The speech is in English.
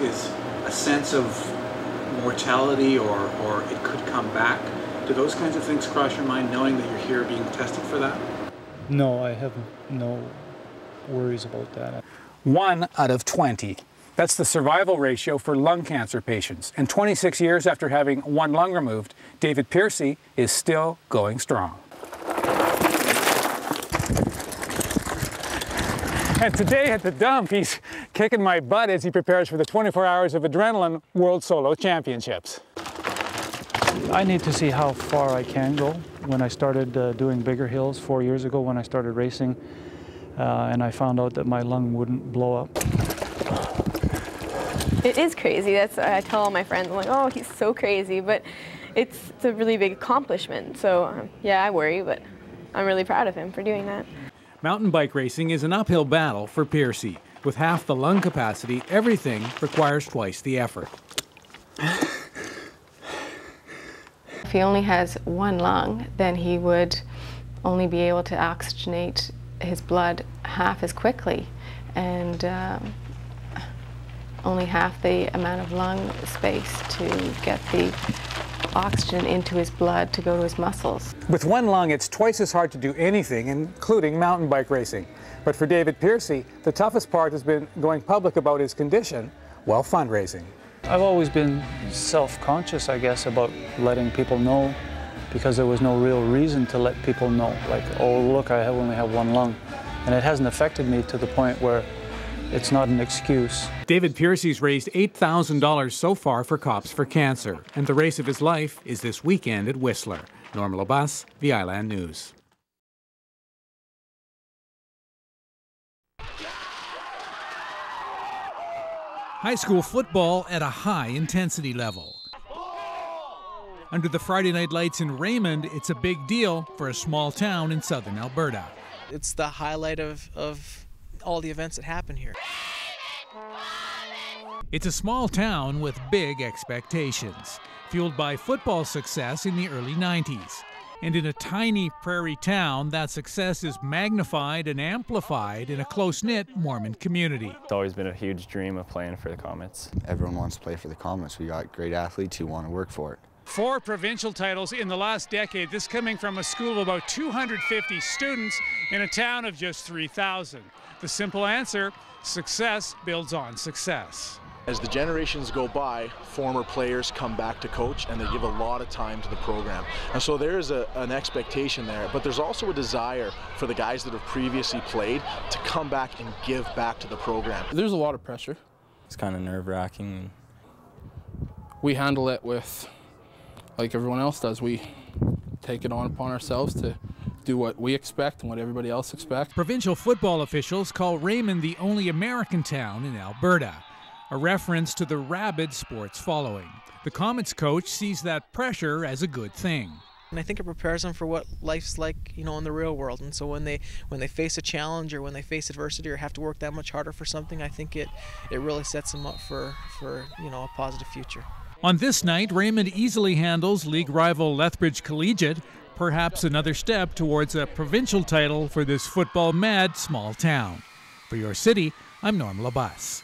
is a sense of mortality or it could come back. Do those kinds of things cross your mind, knowing that you're here being tested for that? No, I have no worries about that. 1 out of 20. That's the survival ratio for lung cancer patients. And 26 years after having one lung removed, David Piercy is still going strong. And today at the dump, he's kicking my butt as he prepares for the 24 Hours of Adrenaline World Solo Championships. I need to see how far I can go. When I started doing bigger hills 4 years ago, when I started racing, and I found out that my lung wouldn't blow up. It is crazy. I tell all my friends, I'm like, oh, he's so crazy, but it's a really big accomplishment. So yeah, I worry, but I'm really proud of him for doing that. Mountain bike racing is an uphill battle for Piercy. With half the lung capacity, everything requires twice the effort. If he only has one lung, then he would only be able to oxygenate his blood half as quickly, and only half the amount of lung space to get the oxygen into his blood to go to his muscles. With one lung, it's twice as hard to do anything, including mountain bike racing. But for David Piercy, the toughest part has been going public about his condition while fundraising. I've always been self-conscious, I guess, about letting people know, because there was no real reason to let people know. Like, oh, look, I only have one lung. And it hasn't affected me to the point where it's not an excuse. David Piercy's raised $8,000 so far for Cops for Cancer, and the race of his life is this weekend at Whistler. Norm Labus, the Island News. High school football at a high intensity level. Under the Friday night lights in Raymond, it's a big deal for a small town in southern Alberta. It's the highlight of all the events that happen here. It's a small town with big expectations, fueled by football success in the early 90s. And in a tiny prairie town, that success is magnified and amplified in a close-knit Mormon community. It's always been a huge dream of playing for the Comets. Everyone wants to play for the Comets. We got great athletes who want to work for it. 4 provincial titles in the last decade, this coming from a school of about 250 students in a town of just 3,000. The simple answer, success builds on success. As the generations go by, former players come back to coach and they give a lot of time to the program. And so there is an expectation there, but there's also a desire for the guys that have previously played to come back and give back to the program. There's a lot of pressure. It's kind of nerve-wracking. We handle it with, like everyone else does, we take it on upon ourselves to do what we expect and what everybody else expects. Provincial football officials call Raymond the only American town in Alberta, a reference to the rabid sports following. The Comets coach sees that pressure as a good thing. And I think it prepares them for what life's like, you know, in the real world. And so when they face a challenge or when they face adversity or have to work that much harder for something, I think it really sets them up for you know, a positive future. On this night, Raymond easily handles league rival Lethbridge Collegiate, perhaps another step towards a provincial title for this football-mad small town. For Your City, I'm Norm Labus.